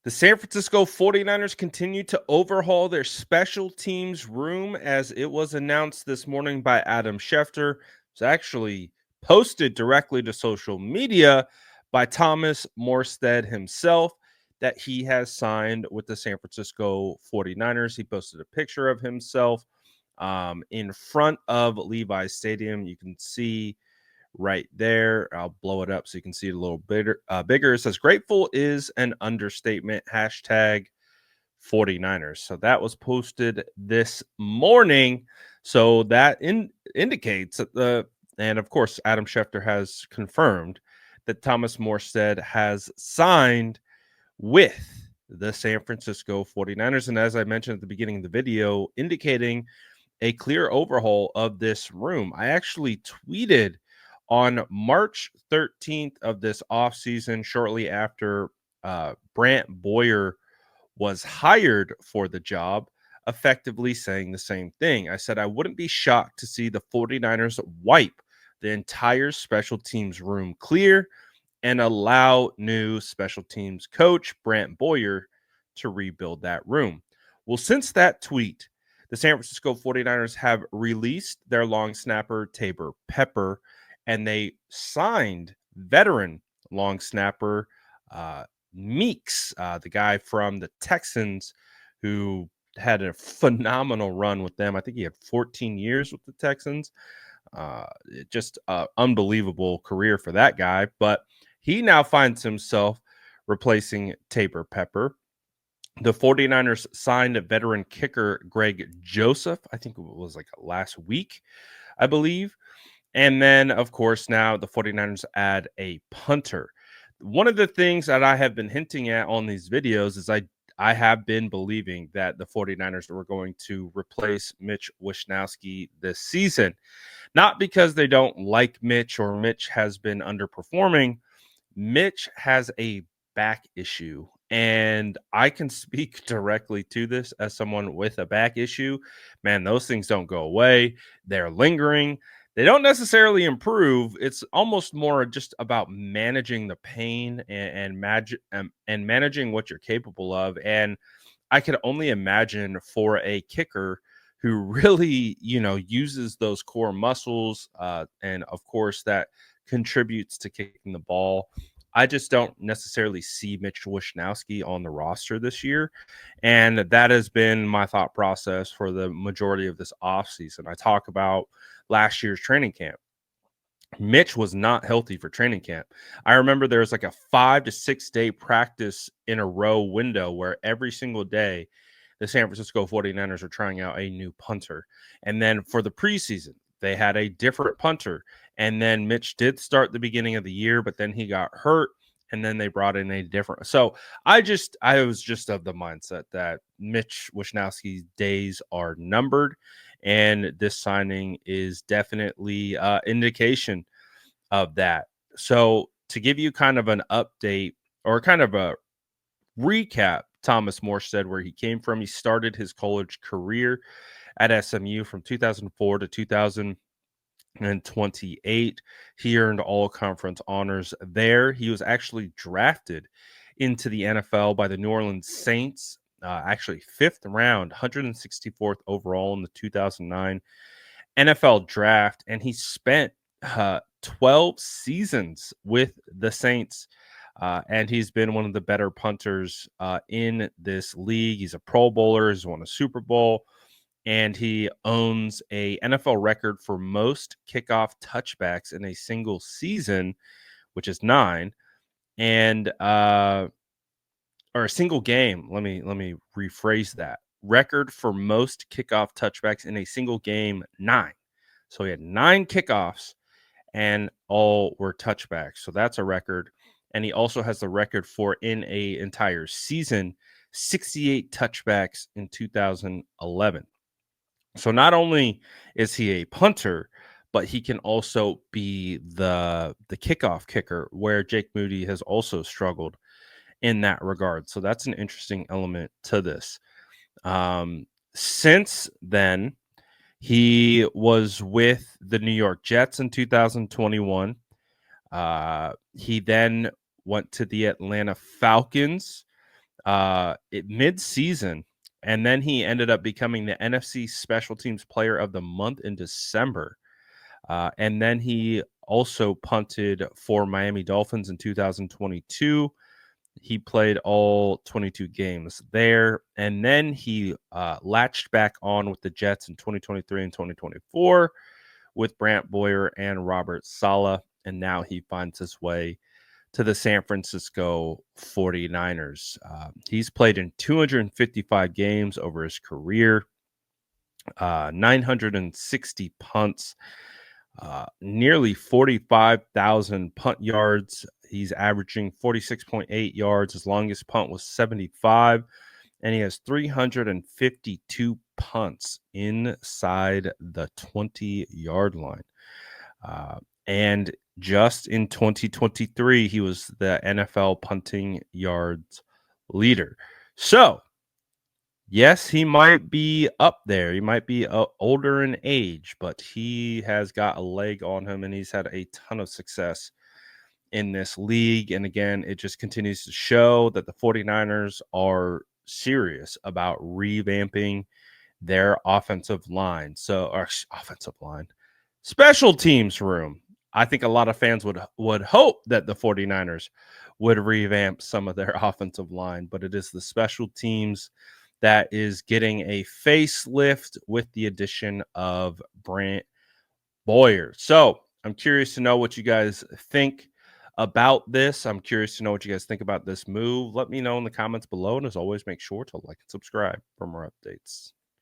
The San Francisco 49ers continue to overhaul their special teams room as it was announced this morning by Adam Schefter. It's actually posted directly to social media by Thomas Morstead himself that he has signed with the San Francisco 49ers. He posted a picture of himself in front of Levi's Stadium. You can see right there. I'll blow it up so you can see it a little bigger. It says grateful is an understatement. Hashtag 49ers. So that was posted this morning. So that indicates that and of course, Adam Schefter has confirmed that Thomas Morstead has signed with the San Francisco 49ers. And as I mentioned at the beginning of the video, indicating a clear overhaul of this room. I actually tweeted on March 13th of this offseason, shortly after Brant Boyer was hired for the job, effectively saying the same thing. I said I wouldn't be shocked to see the 49ers wipe the entire special teams room clear and allow new special teams coach Brant Boyer to rebuild that room. Well, since that tweet, the San Francisco 49ers have released their long snapper Tabor Pepper, and they signed veteran long snapper Meeks, the guy from the Texans who had a phenomenal run with them. I think he had 14 years with the Texans. Just unbelievable career for that guy. But he now finds himself replacing Tabor Pepper. The 49ers signed veteran kicker Greg Joseph. I think it was like last week, I believe. And then, of course, now the 49ers add a punter. One of the things that I have been hinting at on these videos is I have been believing that the 49ers were going to replace Mitch Wishnowsky this season. Not because they don't like Mitch or Mitch has been underperforming. Mitch has a back issue, and I can speak directly to this as someone with a back issue. Man, those things don't go away. They're lingering. They don't necessarily improve. It's almost more just about managing the pain and managing what you're capable of. And I could only imagine for a kicker who really, uses those core muscles, and of course that contributes to kicking the ball. I just don't necessarily see Mitch Wishnowsky on the roster this year. And that has been my thought process for the majority of this offseason. I talk about last year's training camp. Mitch was not healthy for training camp. I remember there was like a 5 to 6 day practice in a row window where every single day the San Francisco 49ers are trying out a new punter. And then for the preseason, they had a different punter. And then Mitch did start the beginning of the year, but then he got hurt. And then they brought in a different. So I was just of the mindset that Mitch Wishnowsky's days are numbered. And this signing is definitely indication of that. So to give you kind of an update or kind of a recap, Thomas Morstead, where he came from, he started his college career at SMU from 2004 to 2028. He earned all conference honors there. He was actually drafted into the NFL by the New Orleans Saints, actually fifth round, 164th overall in the 2009 NFL draft. And he spent 12 seasons with the Saints. And he's been one of the better punters in this league. He's a Pro Bowler. He's won a Super Bowl. And he owns a NFL record for most kickoff touchbacks in a single season, which is 9. And or a single game. Let me rephrase that. Record for most kickoff touchbacks in a single game, 9. So he had 9 kickoffs and all were touchbacks. So that's a record. And he also has the record for in a entire season, 68 touchbacks in 2011. So not only is he a punter, but he can also be the kickoff kicker, where Jake Moody has also struggled in that regard. So that's an interesting element to this. Since then, he was with the New York Jets in 2021. He then went to the Atlanta Falcons mid-season, and then he ended up becoming the NFC Special Teams Player of the Month in December. And then he also punted for Miami Dolphins in 2022. He played all 22 games there, and then he latched back on with the Jets in 2023 and 2024 with Brant Boyer and Robert Saleh, and now he finds his way to the San Francisco 49ers. He's played in 255 games over his career, 960 punts, nearly 45,000 punt yards. He's averaging 46.8 yards. His longest punt was 75, and he has 352 punts inside the 20-yard line. And just in 2023, he was the NFL punting yards leader. So, yes, he might be up there. He might be older in age, but he has got a leg on him, and he's had a ton of success in this league. And again, it just continues to show that the 49ers are serious about revamping their offensive line. Special teams room. I think a lot of fans would hope that the 49ers would revamp some of their offensive line, but it is the special teams that is getting a facelift with the addition of Brant Boyer. So I'm curious to know what you guys think about this. I'm curious to know what you guys think about this move. Let me know in the comments below. And as always, make sure to like and subscribe for more updates.